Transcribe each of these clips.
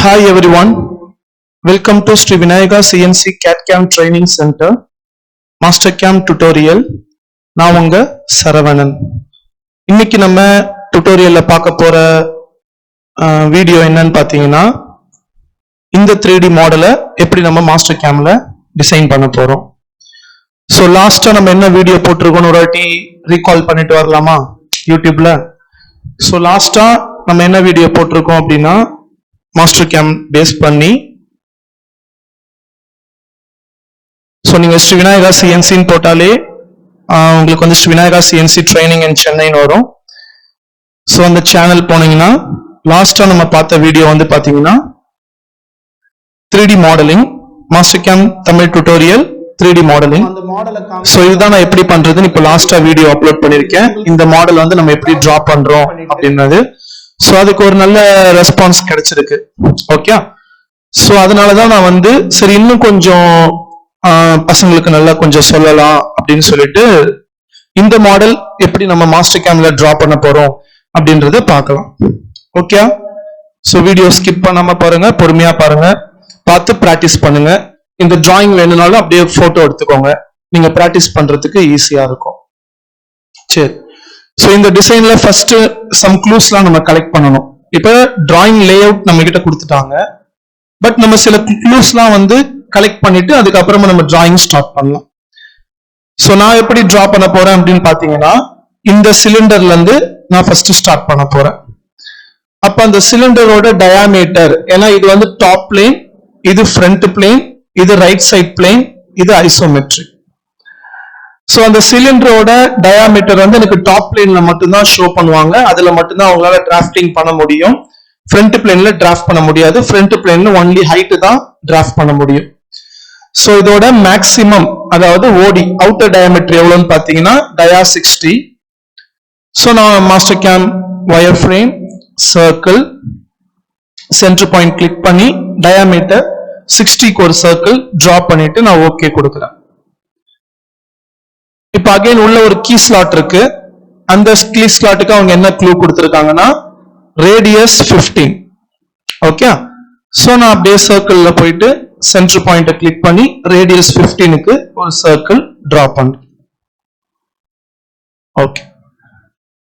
Hi everyone, welcome to Sri Vinayaka CNC CAD/CAM Training Center Mastercam tutorial. நான் உங்க சரவணன். இன்னைக்கு நம்ம tutorialல பார்க்க போற வீடியோ என்னன்னு பாத்தீங்கன்னா, இந்த 3D மாடலை எப்படி நம்ம Mastercamல டிசைன் பண்ண போறோம். ஸோ லாஸ்டா நம்ம என்ன வீடியோ போட்டிருக்கோம்னு ஒரு வாட்டி ரீகால் பண்ணிட்டு வரலாமா யூடியூப்ல. ஸோ லாஸ்டா நம்ம என்ன வீடியோ போட்டிருக்கோம் அப்படின்னா, Mastercam பேஸ் பண்ணி, ஸோ நீங்க ஸ்ரீ விநாயகா சிஎன்சின்னு போட்டாலே உங்களுக்கு வந்து Sri Vinayaka CNC training in சென்னைன்னு வரும். ஸோ அந்த சேனல் போனீங்கன்னா லாஸ்டா நம்ம பார்த்த வீடியோ வந்து பாத்தீங்கன்னா 3D modelling, Mastercam Tamil tutorial 3D modelling. So இதுதான் நான் எப்படி பண்றதுன்னு இப்போ லாஸ்டா வீடியோ அப்லோட் பண்ணிருக்கேன். இந்த மாடல் வந்து நம்ம எப்படி டிரா பண்றோம் அப்படின்றது. ஸோ அதுக்கு ஒரு நல்ல ரெஸ்பான்ஸ் கிடைச்சிருக்கு. ஓகே, ஸோ அதனாலதான் நான் வந்து சரி இன்னும் கொஞ்சம் பசங்களுக்கு நல்லா கொஞ்சம் சொல்லலாம் அப்படின்னு சொல்லிட்டு இந்த மாடல் எப்படி நம்ம Mastercamல டிரா பண்ண போறோம் அப்படின்றத பார்க்கலாம். ஓகே, ஸோ வீடியோ ஸ்கிப் பண்ணாம பாருங்க, பொறுமையா பாருங்க, பார்த்து பிராக்டிஸ் பண்ணுங்க. இந்த டிராயிங் வேணும்னாலும் அப்படியே போட்டோ எடுத்துக்கோங்க, நீங்க பிராக்டிஸ் பண்றதுக்கு ஈஸியா இருக்கும். சரி, ஸோ இந்த டிசைன்ல ஃபர்ஸ்ட் சம் க்ளூஸ்லாம் நம்ம கலெக்ட் பண்ணணும். இப்போ டிராயிங் லே அவுட் நம்ம கிட்ட கொடுத்துட்டாங்க, பட் நம்ம சில க்ளூஸ்லாம் வந்து கலெக்ட் பண்ணிட்டு அதுக்கப்புறமா நம்ம டிராயிங் ஸ்டார்ட் பண்ணலாம். ஸோ நான் எப்படி டிரா பண்ண போறேன் அப்படின்னு பாத்தீங்கன்னா, இந்த சிலிண்டர்ல இருந்து நான் ஃபர்ஸ்ட் ஸ்டார்ட் பண்ண போறேன். அப்ப அந்த சிலிண்டரோட டயாமீட்டர், ஏன்னா இது வந்து டாப் பிளேன், இது ஃப்ரண்ட் பிளேன், இது ரைட் சைட் பிளேன், இது ஐசோமெட்ரிக். ஸோ அந்த சிலிண்டரோட டயாமீட்டர் வந்து எனக்கு டாப் பிளேன்ல மட்டும்தான் ஷோ பண்ணுவாங்க, அதுல மட்டும்தான் அவங்களால டிராஃப்டிங் பண்ண முடியும். ஃப்ரண்ட் பிளேன்ல டிராஃப்ட் பண்ண முடியாது, ஃப்ரண்ட் பிளேன்ல ஒன்லி ஹைட் தான் டிராஃப்ட் பண்ண முடியும். ஸோ இதோட மேக்சிமம், அதாவது ஓடி அவுட்டர் டயாமீட்டர் எவ்வளவுன்னு பாத்தீங்கன்னா டயா 60. ஸோ நான் Mastercam wire frame, circle, centre point click பண்ணி டயாமீட்டர் 60க்கு ஒரு சர்க்கிள் டிரா பண்ணிட்டு நான் ஓகே கொடுக்குறேன். இப்ப அகைன் உள்ள ஒரு கீ ஸ்லாட் இருக்கு. அந்த கீ ஸ்லாட்டுக்கு அவங்க என்ன க்ளூ கொடுத்திருக்காங்கன்னா ரேடியஸ் 15. ஓகே, சோ நான் அப்படியே சர்க்கிள்ல போயிட்டு சென்டர் பாயிண்ட கிளிக் பண்ணி ரேடியஸ் 15க்கு ஒரு சர்க்கிள் டிரா பண்றேன். ஓகே,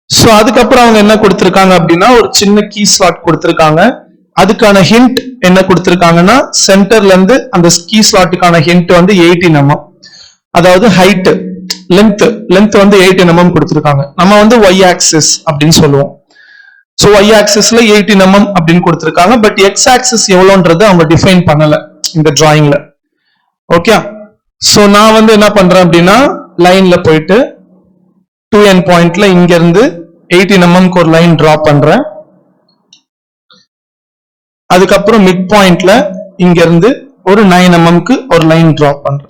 சோ அதுக்கப்புறம் அவங்க என்ன கொடுத்திருக்காங்க அப்படின்னா ஒரு சின்ன கீ ஸ்லாட் கொடுத்திருக்காங்க. அதுக்கான ஹிண்ட் என்ன கொடுத்திருக்காங்கன்னா, சென்டர்ல இருந்து அந்த கீ ஸ்லாட்டுக்கான ஹிண்ட் வந்து 18 mm, அதாவது ஹைட் லென்த் வந்து 18 mm கொடுத்திருக்காங்க. நம்ம வந்து y ஆக்சிஸ் அப்படின்னு சொல்லுவோம். சோ y ஆக்சிஸ்ல 18 mm அப்படின்னு கொடுத்திருக்காங்க, பட் x ஆக்சிஸ் எவ்வளவுன்றது அவங்க டிஃபைன் பண்ணல இந்த டிராயிங்ல. ஓகே, சோ நான் வந்து என்ன பண்றேன் அப்படின்னா லைன்ல போயிட்டு 2n பாயிண்ட்ல இங்க இருந்து 18 mm ஒரு லைன் டிரா பண்றேன். அதுக்கப்புறம் மிட் பாயிண்ட்ல இங்க இருந்து ஒரு 9 mm ஒரு லைன் டிரா பண்றேன்.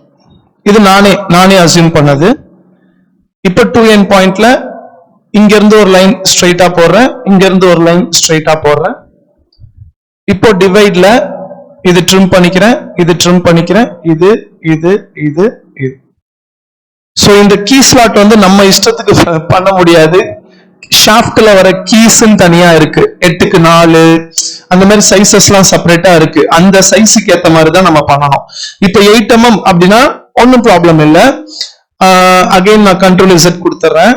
இது நானே அசியூம் பண்ணது. இப்ப 2n பாயிண்ட்ல இங்க இருந்து ஒரு லைன் ஸ்ட்ரைட்டா போடுறேன், இங்க இருந்து ஒரு லைன் ஸ்ட்ரைட்டா போடுறேன். இப்போ டிவைட்ல இது ட்ரிம் பண்ணிக்கிறேன், இது ட்ரிம் பண்ணிக்கிறேன், இது இது இது இது. சோ இந்த கீ ஸ்லாட் வந்து நம்ம இஷ்டத்துக்கு பண்ண முடியாது. ஷாஃப்ட்ல வர கீஸ்ன்னு தனியா இருக்கு, 8க்கு 4 அந்த மாதிரி சைசஸ் எல்லாம் செப்பரேட்டா இருக்கு. அந்த சைஸுக்கு ஏத்த மாதிரி தான் நம்ம பண்ணணும். இப்ப 8 mm அப்படின்னா ஒன்னும் ப்ராப்ளம் இல்லை. அகைன் நான் கண்ட்ரோல் Z கொடுத்துறேன்.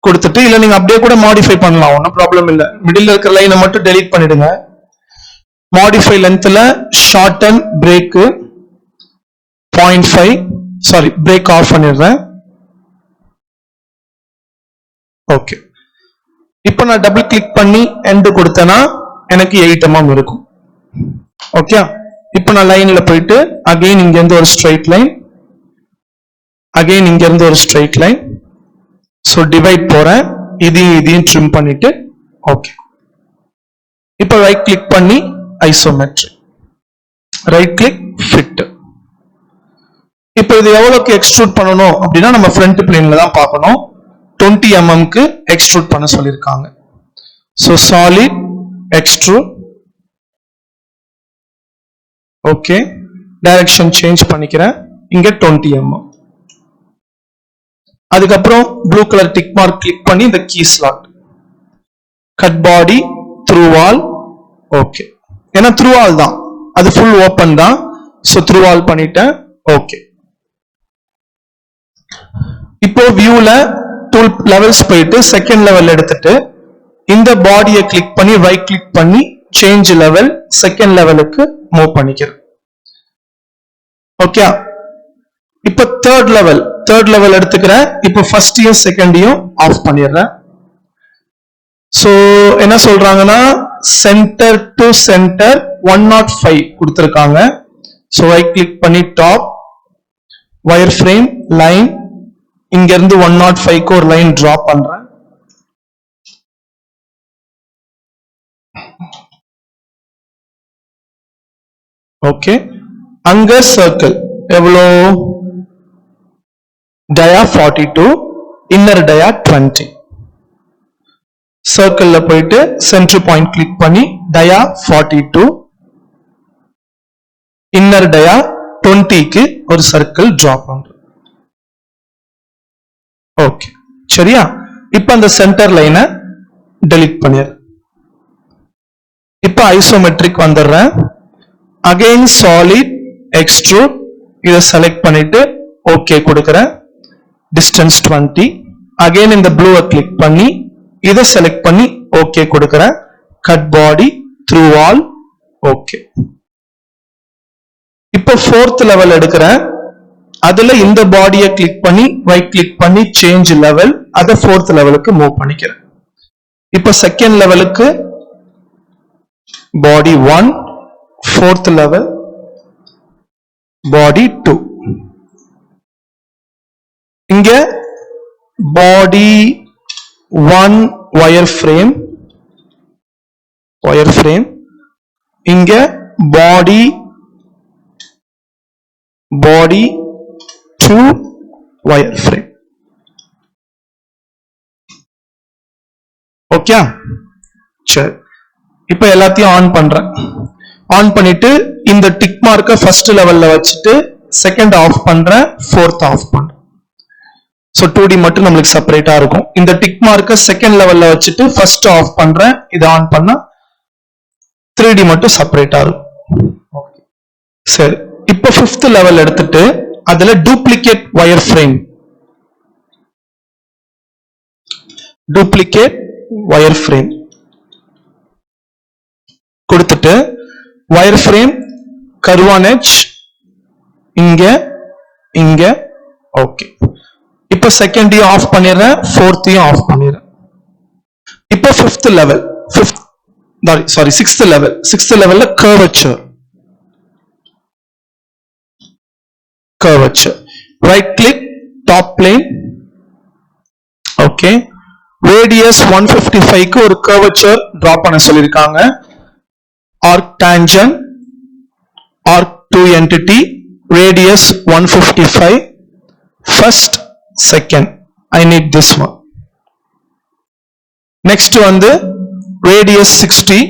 கொடுத்துட்டு இல்ல நீங்க அப்படியே கூட மாடிஃபை பண்ணலாம், ஒன்னும் ப்ராப்ளம் இல்லை. மிடில் இருக்கிற லைனை மட்டும் டெலீட் பண்ணிடுங்க. மாடிஃபை லென்த்ல shorten break 0.5, sorry break off பண்ணிடுறேன். ஓகே, இப்போ நான் டபுள் கிளிக் பண்ணி எண்ட் கொடுத்தேன்னா எனக்கு 8 mm இருக்கும். ஓகே, இப்போ நான் லைன்ல போயிட்டு அகைன் இங்க இருந்து ஒரு ஸ்ட்ரைட் லைன், அகைன் இங்க இருந்து ஒரு ஸ்ட்ரைட் லைன். சோ டிவைட் போறேன், இதையும் ட்ரிம் பண்ணிட்டு ஓகே. இப்போ ரைட் கிளிக் பண்ணி ஐசோமெட்ரிக், ரைட் கிளிக் ஃபிட். இப்போ இது எவ்வளவுக்கு எக்ஸ்ட்ரூட் பண்ணணும் அப்படின்னா நம்ம ஃப்ரண்ட் பிளேன்ல தான் பார்க்கணும். 20 mmக்கு எக்ஸ்ட்ரூட் பண்ண சொல்லியிருக்காங்க. So solid extrude. Okay, direction change பண்ணிக்கிறேன், இங்க 20 mm. அதுக்கப்புறம் blue colour tick mark click பண்ணி இந்த key slot, cut body through all okay. ஏன்னா த்ரூ ஆல் தான், அது ஃபுல் ஓபன் தான். சோ த்ரூ ஆல் பண்ணிட்டேன். ஓகே. இப்போ வியூல டூல் லெவல்ஸ் போயிட்டு செகண்ட் லெவல் எடுத்துட்டு இந்த பாடியை கிளிக் பண்ணி ரைட் கிளிக் பண்ணி சேஞ்ச் லெவல் செகண்ட் லெவலுக்கு மூவ் பண்ணிக்கிறேன். ஓகே. இப்போ தேர்ட் லெவல் எடுத்துக்கிறேன். இப்போ ஃபர்ஸ்டையும் செகண்டையும் ஆஃப் பண்ணிடுறேன். சோ என்ன சொல்றாங்கன்னா சென்டர் டு சென்டர் 105 கொடுத்திருக்காங்க. சோ ரைட் கிளிக் பண்ணி டாப் வயர் ஃப்ரேம் லைன், இங்க இருந்து 105க்கு ஒரு லைன் டிரா பண்றேன். ஓகே. அங்க சர்க்கிள் எவ்வளோ, டயா 42, இன்னர் டயா 20. சர்க்கிள்ல போயிட்டு சென்டர் பாயிண்ட் கிளிக் பண்ணி டயா 42, இன்னர் டயா 20க்கு ஒரு சர்க்கிள் டிரா பண்றேன். ஓகே சரியா. இப்ப அந்த சென்டர் லைனை டெலீட் பண்ணிடுறேன். இப்ப ஐசோமெட்ரிக் வந்துடுறேன். அகைன் சாலிட் எக்ஸ்ட்ரூட் இதை செலக்ட் பண்ணிட்டு ஓகே கொடுக்கிறேன். டிஸ்டன்ஸ் 20. அகைன் இந்த ப்ளூவை கிளிக் பண்ணி இதை செலக்ட் பண்ணி ஓகே கொடுக்கிறேன். Cut body through all. Okay. இப்போ ஃபோர்த் லெவல் எடுக்கிறேன். அதுல இந்த பாடியை கிளிக் பண்ணி ரைட் கிளிக் பண்ணி சேஞ்ச் லெவல், அதை ஃபோர்த் லெவலுக்கு மூவ் பண்ணிக்கிறேன். இப்போ செகண்ட் லெவலுக்கு பாடி 1, ஃபோர்த் லெவல் பாடி 2. இங்க பாடி 1 வயர் ஃப்ரேம், இங்க பாடி 2 wire frame. ஓகே. சரி. இப்ப எல்லாத்தையும் ஆன் பண்றேன். ஆன் பண்ணிட்டு இந்த டிக் மார்க்கை ஃபர்ஸ்ட் லெவல்ல வச்சுட்டு செகண்ட் ஆஃப் பண்றேன், ஃபோர்த் ஆஃப் பண்றேன். சோ 2D மட்டும் நம்மளுக்கு செப்பரேட்டா இருக்கும். இந்த டிக் மார்க்கை செகண்ட் லெவல்ல வச்சுட்டு ஃபர்ஸ்ட் ஆஃப் பண்றேன், இதை ஆன் பண்ணா 3D மட்டும் செப்பரேட்டா இருக்கும். சரி. இப்ப ஃபிஃப்த் லெவல் எடுத்துட்டு அதுல டூப்ளிகேட் வயர் ஃப்ரேம், கொடுத்துட்டு வயர் ஃப்ரேம் கர்வான் எட்ஜ் இங்க ஓகே. இப்ப செகண்டையும் ஆஃப் பண்ணிடுறேன், ஃபோர்த்தையும் ஆஃப் பண்ணிடுறேன். இப்ப சிக்ஸ்த் லெவல்ல curvature. Right click, top plane. Okay. Radius 155 க்கு ஒரு curvature draw பண்ண சொல்லிருக்காங்க. Arc tangent, arc to entity, radius 155, first, second. I need this one. Next வந்து radius 60.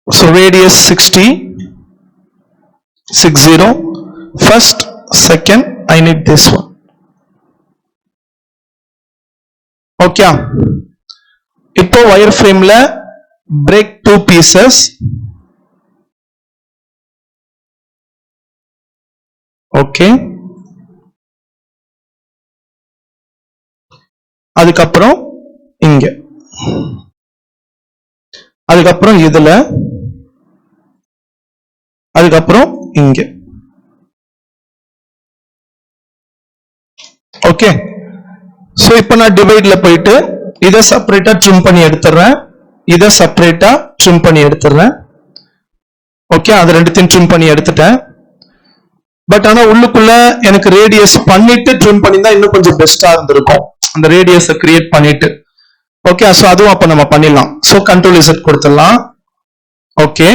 So radius 60, 60. First, second, I need this one. Okay. இப்போ wire frameல break 2 pieces. Okay. அதுக்கப்புறம் இங்க, அதுக்கப்புறம் இதுல, அதுக்கப்புறம் இங்க. ஓகே. சோ இப்போ நான் டிவைட்ல போயிட்டு இதை செப்பரேட்டா ட்ரிம் பண்ணி எடுத்துறேன், இதை செப்பரேட்டா ட்ரிம் பண்ணி எடுத்துறேன். ஓகே. அது ரெண்டுத்தையும் ட்ரிம் பண்ணி எடுத்துட்டேன். பட் ஆனா உள்ளுக்குள்ள எனக்கு ரேடியஸ் பண்ணிட்டு ட்ரிம் பண்ணிதான் இன்னும் கொஞ்சம் பெஸ்டா இருந்திருக்கும், அந்த ரேடியஸை கிரியேட் பண்ணிட்டு. ஓகே. சோ அதுவும் அப்ப நம்ம பண்ணிடலாம். சோ கண்ட்ரோல் Z கொடுத்துடலாம். ஓகே.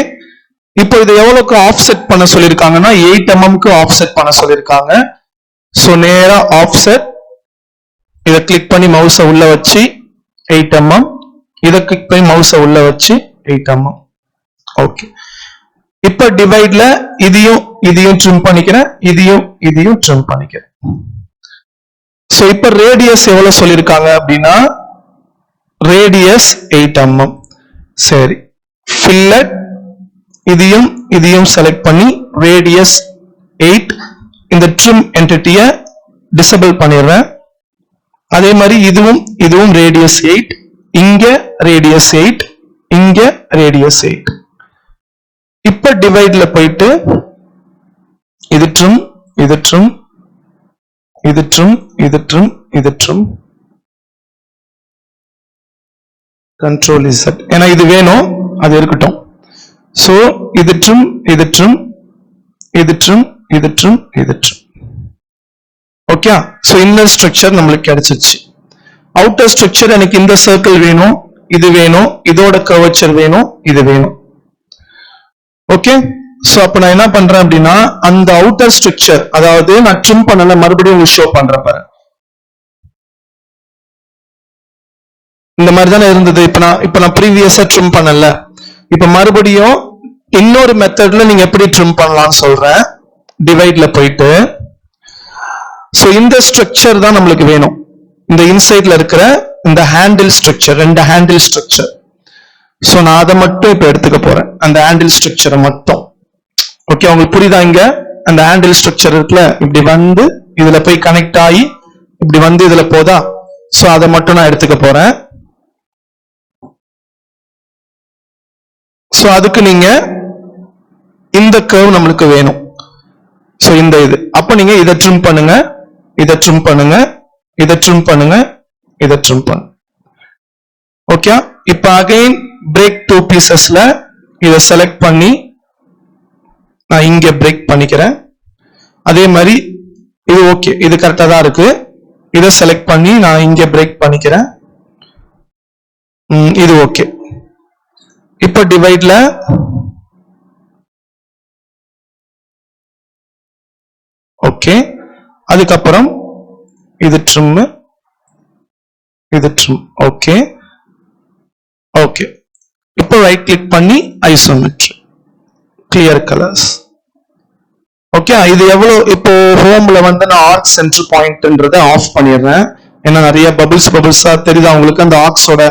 இப்போ இதை எவ்வளவுக்கு ஆஃப்செட் பண்ண சொல்லிருக்காங்கன்னா 8 mm ஆஃப்செட் பண்ண சொல்லிருக்காங்க. சோ நேரா ஆஃப்செட், இதை கிளிக் பண்ணி மவுஸை உள்ள வச்சு 8 mm, இதை கிளிக் பண்ணி மவுஸை உள்ள வச்சு 8 mm. ஓகே. இப்ப டிவைட்ல இதையும் ட்ரிம் பண்ணிக்கிறேன், இதையும் ட்ரிம் பண்ணிக்கிறேன். சோ இப்ப ரேடியஸ் எவ்வளவு சொல்லிருக்காங்க அப்படின்னா ரேடியஸ் 8 mm. சரி. fillet இதையும் select பண்ணி radius 8 இந்த trim entity disable பண்ணிடுறேன். அதே மாதிரி இதுவும் radius 8, இங்க radius 8, இங்க radius 8. இப்ப divideல போயிட்டு இது trim, இது trim, இது trim, இது trim, இது trim. Control Z. ஏன்னா இது வேணும், அது இருக்கட்டும். So இது trim, இது trim, இது trim, இது trim, இது trim. Okay. So inner structure நம்மளுக்கு கிடைச்சிருச்சு. Outer structure எனக்கு இந்த circle வேணும், இது வேணும், இதோட curvature வேணும், இது வேணும். ஓகே. சோ அப்ப நான் என்ன பண்றேன் அப்படின்னா அந்த அவுட்டர் ஸ்ட்ரக்சர், அதாவது நான் ட்ரிம் பண்ணல, மறுபடியும் உங்களுக்கு ஷோ பண்றேன் பாரு. இந்த மாதிரி தானே இருந்தது. இப்ப நான் ப்ரீவியஸா ட்ரிம் பண்ணல. இப்ப மறுபடியும் இன்னொரு மெத்தட்ல நீங்க எப்படி ட்ரிம் பண்ணலாம்னு சொல்றேன். டிவைட்ல போயிட்டு சோ இந்த ஸ்ட்ரக்சர் தான் நம்மளுக்கு வேணும். இந்த இன்சைட்ல இருக்கிற இந்த ஹேண்டில் ஸ்ட்ரக்சர், ரெண்டு ஹேண்டில் ஸ்ட்ரக்சர். சோ நான் அதை மட்டும் இப்ப எடுத்துக்க போறேன், அந்த ஹேண்டில் ஸ்ட்ரக்சரை மட்டும். ஓகே, உங்களுக்கு புரியுதா? இங்க அந்த ஹேண்டில் ஸ்ட்ரக்சர் இருக்குல்ல, இப்படி வந்து இதுல போய் கனெக்ட் ஆகி இப்படி வந்து இதுல போதா? சோ அதை மட்டும் நான் எடுத்துக்க போறேன். சோ அதுக்கு நீங்க இந்த கர்வ் நம்மளுக்கு வேணும். சோ இந்த இது அப்ப நீங்க இதை ட்ரிம் பண்ணுங்க, இதை ட்ரிம் பண்ணுங்க, இதை ட்ரிம் பண்ணுங்க, இதை ட்ரிம் பண்ணுங்க. ஓகே. இப்ப அகைன் பிரேக் 2 பீசஸ்ல இதை செலக்ட் பண்ணி நான் இங்க பிரேக் பண்ணிக்கிறேன். அதே மாதிரி இது ஓகே, இது கரெக்டா தான் இருக்கு. இதை செலக்ட் பண்ணி நான் இங்க பிரேக் பண்ணிக்கிறேன். இது ஓகே. இப்ப டிவைட்ல ஓகே. அதுக்கப்புறம் இது ட்ரிம், இது ட்ரிம். Okay okay. இப்போ ரைட் கிளிக் பண்ணி ஐசோமெட்ரி, கிளியர் கலர்ஸ். ஓகே. இது எவ்வளவு? இப்போ ஹோம்ல வந்து நான் ஆர்க் சென்டர் பாயிண்ட்ன்றதை ஆஃப் பண்ணிடுறேன். ஏன்னா நிறைய பபிள்ஸா தெரியுதா உங்களுக்கு? அந்த ஆர்க்ஸோட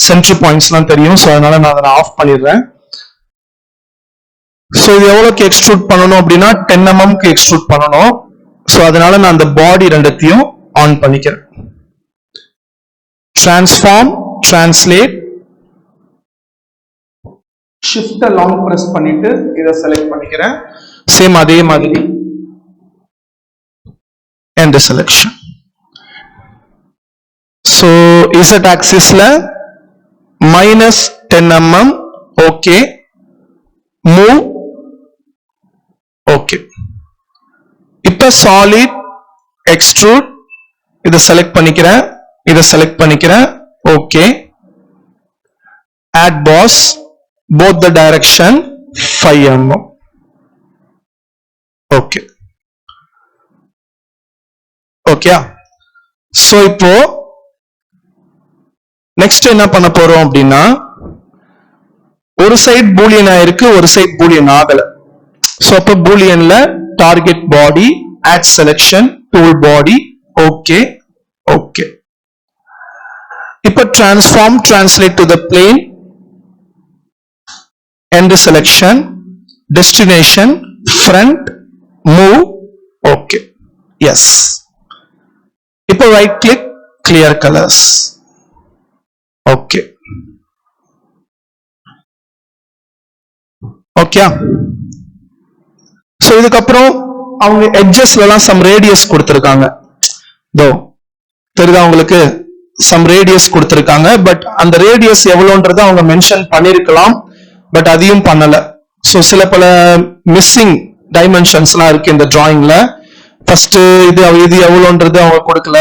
சென்டர் பாயிண்ட்ஸ்லாம் தெரியும். ஸோ அதனால நான் அதை ஆஃப் பண்ணிடுறேன். ஸோ இது எவ்வளோக்கு எக்ஸ்ட்ரூட் பண்ணணும் அப்படின்னா 10 mm எக்ஸ்ட்ரூட் பண்ணணும். ஸோ அதனால நான் அந்த பாடி ரெண்டத்தையும் ஆன் பண்ணிக்கிறேன். Transform, translate, shift long press பண்ணிட்டு இதை செலக்ட் பண்ணிக்கிறேன். சேம் அதே மாதிரி எண்ட் செலக்ஷன். சோ Z ஆக்சிஸ்ல -10 mm. ஓகே. மூவ். ஓகே. இப்ப சாலிட், எக்ஸ்ட்ரூட், இதை செலக்ட் பண்ணிக்கிறேன், இதை செலக்ட் பண்ணிக்கிறேன். Okay. Add boss, both the direction 5 mm. Okay okay. So இப்போ நெக்ஸ்ட் என்ன பண்ண போறோம் அப்படின்னா, ஒரு சைடு பூலியன் ஆயிருக்கு, ஒரு சைடு பூலியன் ஆகல. சோ அப்ப பூலியன்ல target body, add selection, tool body. Okay okay. இப்ப transform, translate to the plane, end selection, destination, front, move. Okay. Yes. இப்போ right click, clear colors. Okay. Okay. So இதுக்கப்புறம் அவங்க edgesல எல்லாம் some radius கொடுத்திருக்காங்க. தோ தெரியுதா உங்களுக்கு? some radius கொடுத்திருக்காங்க. பட் அந்த radius எவ்வளவுன்றதை அவங்க மென்ஷன் பண்ணிருக்கலாம், பட் அதையும் பண்ணல. சோ சில பல மிஸ்ஸிங் டைமென்ஷன்ஸ்லாம் இருக்கு இந்த டிராயிங்ல. ஃபர்ஸ்ட் இது எவ்வளவுன்றது அவங்க கொடுக்கல.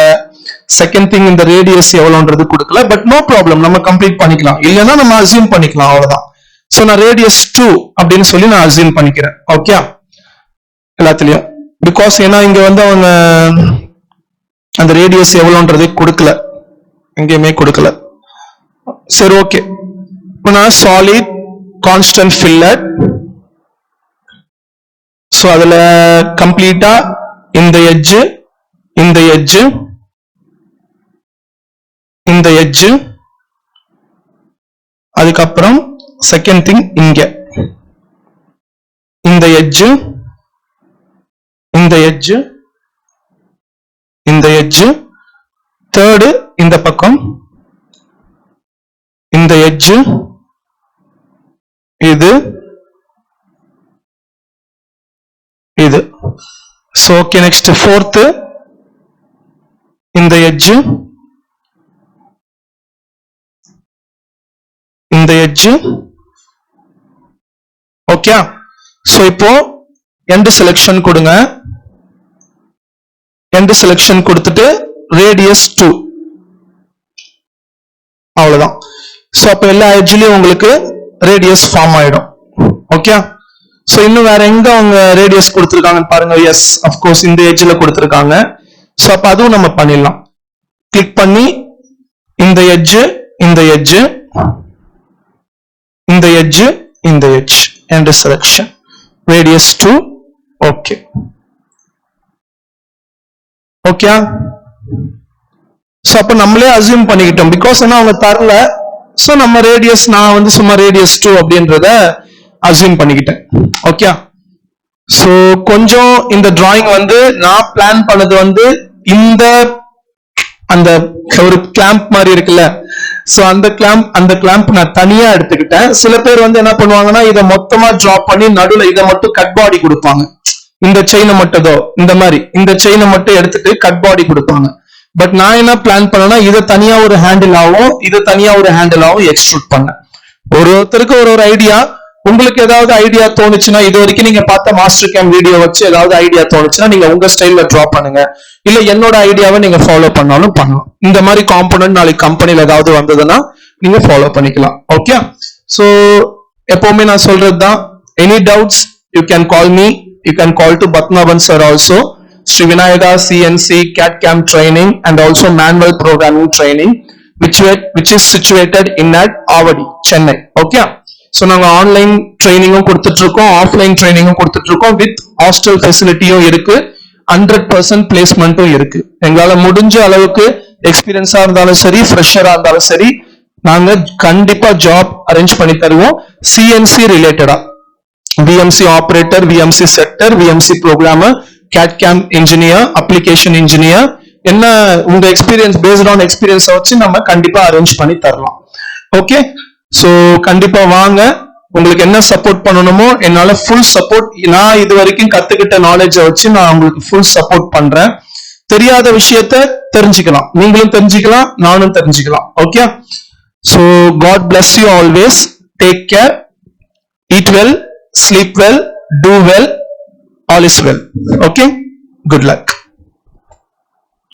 செகண்ட் திங் இந்த ரேடியஸ் எவ்வளவுன்றது கொடுக்கல. பட் நோ ப்ராப்ளம், நம்ம கம்ப்ளீட் பண்ணிக்கலாம். இல்லைன்னா நம்ம அசியூம் பண்ணிக்கலாம், அவ்வளவுதான். சோ நான் ரேடியஸ் 2 அப்படின்னு சொல்லி நான் அசியூம் பண்ணிக்கிறேன். ஓகே. எல்லாத்துலயும் பிகாஸ் ஏன்னா இங்க வந்து அவங்க அந்த ரேடியஸ் எவ்வளவுன்றதை கொடுக்கல, எங்கேயுமே கொடுக்கல. சரி ஓகே. இப்போ நான் சாலிட், கான்ஸ்டன்ட் ஃபில்லட். சோ அதுல கம்ப்ளீட்டா இந்த எட்ஜ், இந்த எட்ஜ், இந்த எட்ஜ், அதுக்கப்புறம் செகண்ட் திங் இங்க இந்த எட்ஜ், இந்த எட்ஜ், இந்த எட்ஜ், தேர்டு இந்த பக்கம் இந்த எட்ஜ், இது இது. So okay, next fourth இந்த எட்ஜ், இந்த எட்ஜ். ஓகே. சோ இப்போ எண்ட் செலக்ஷன் கொடுங்க. எண்ட் செலக்ஷன் கொடுத்துட்டு ரேடியஸ் 2. அவ்வளவுதான். சோ அப்ப எல்லா எட்ஜ்லயும் உங்களுக்கு ரேடியஸ் ஃபார்ம் ஆயிடும். ஓகே. சோ இன்னும் வேற எங்க அவங்க ரேடியஸ் கொடுத்திருக்காங்கன்னு பாருங்க. எஸ், ஆஃப் கோர்ஸ் இந்த எட்ஜ்ல கொடுத்திருக்காங்க. சோ அப்ப அதுவும் நம்ம பண்ணிடலாம். கிளிக் பண்ணி இந்த எட்ஜ், இந்த எட்ஜ், இந்த எட்ஜ், இந்த edge, end selection radius 2. Okay. Okay. So அப்ப நம்மளே அசியூம் பண்ணிக்கிட்டோம். பிகாஸ் அவங்க தரல. சோ நம்ம ரேடியஸ், நான் வந்து சும்மா ரேடியஸ் 2 அப்படின்றத அசியூம் பண்ணிக்கிட்டேன். ஓகே. சோ கொஞ்சம் இந்த டிராயிங் வந்து நான் பிளான் பண்ணது வந்து இந்த அந்த ஒரு கிளாம்ப் மாதிரி இருக்குல்ல. சோ அந்த கிளாம்ப் நான் தனியா எடுத்துக்கிட்டேன். சில பேர் வந்து என்ன பண்ணுவாங்கன்னா இதை மொத்தமா டிராப் பண்ணி நடுவுல இதை மட்டும் கட் பாடி கொடுப்பாங்க. இந்த செயினை மட்டும் இந்த மாதிரி இந்த செயினை மட்டும் எடுத்துட்டு கட் பாடி கொடுப்பாங்க. பட் நான் என்ன பிளான் பண்ணேன்னா இதை தனியா ஒரு ஹேண்டில் ஆகும், இதை தனியா ஒரு ஹேண்டில் ஆகும் எக்ஸ்ட்ரூட் பண்ணேன். ஒருத்தருக்கு ஒரு ஐடியா. உங்களுக்கு ஏதாவது ஐடியா தோணுச்சுன்னா, இது வரைக்கும் நீங்க பார்த்த மாஸ்டர் கேம் வீடியோ வச்சு ஏதாவது ஐடியா தோணுச்சுன்னா நீங்க உங்க ஸ்டைல்ல டிரா பண்ணுங்க. இல்ல என்னோட ஐடியாவை நீங்க ஃபாலோ பண்ணாலும் பண்ணலாம். இந்த மாதிரி காம்பனன்ட் நாளைக்கு கம்பெனில ஏதாவது வந்ததுன்னா நீங்க ஃபாலோ பண்ணிக்கலாம். ஓகே. சோ எப்பவுமே நான் சொல்றதுதான், any doubts you can call me. You can call to Padmanabhan sir also. Sri Vinayaka CNC CAD/CAM training and also manual programming training, which is situated in at Avadi, Chennai. Okay. So நாங்க online ட்ரைனிங்கும் கொடுத்துட்டு இருக்கோம், offline ட்ரைனிங்கும் கொடுத்துட்டு இருக்கோம். With hostel ஃபெசிலிட்டியும் இருக்கு, 100% பிளேஸ்மெண்ட்டும் இருக்கு. எங்களால முடிஞ்ச அளவுக்கு எக்ஸ்பீரியன்ஸா இருந்தாலும் சரி, ஃப்ரெஷரா இருந்தாலும் சரி, நாங்க கண்டிப்பா ஜாப் அரேஞ்ச் பண்ணி தருவோம். சிஎன்சி ரிலேட்டடா, VMC operator, VMC setter, VMC programmer, CAD/CAM engineer, application engineer, என்ன உங்க எக்ஸ்பீரியன்ஸ் பேஸ்ட் ஆன் எக்ஸ்பீரியன்ஸ் வச்சு நம்ம கண்டிப்பா அரேஞ்ச் பண்ணி தரலாம். ஓகே. சோ கண்டிப்பா வாங்க. உங்களுக்கு என்ன சப்போர்ட் பண்ணணுமோ என்னால ஃபுல் சப்போர்ட், நான் இது வரைக்கும் கத்துக்கிட்ட நாலேஜை வச்சு நான் உங்களுக்கு ஃபுல் சப்போர்ட் பண்றேன். தெரியாத விஷயத்த தெரிஞ்சுக்கலாம், நீங்களும் தெரிஞ்சுக்கலாம், நானும் தெரிஞ்சுக்கலாம். Okay. So god bless you always. Take care. Eat well, sleep well, do well, all is well. Okay? Good luck.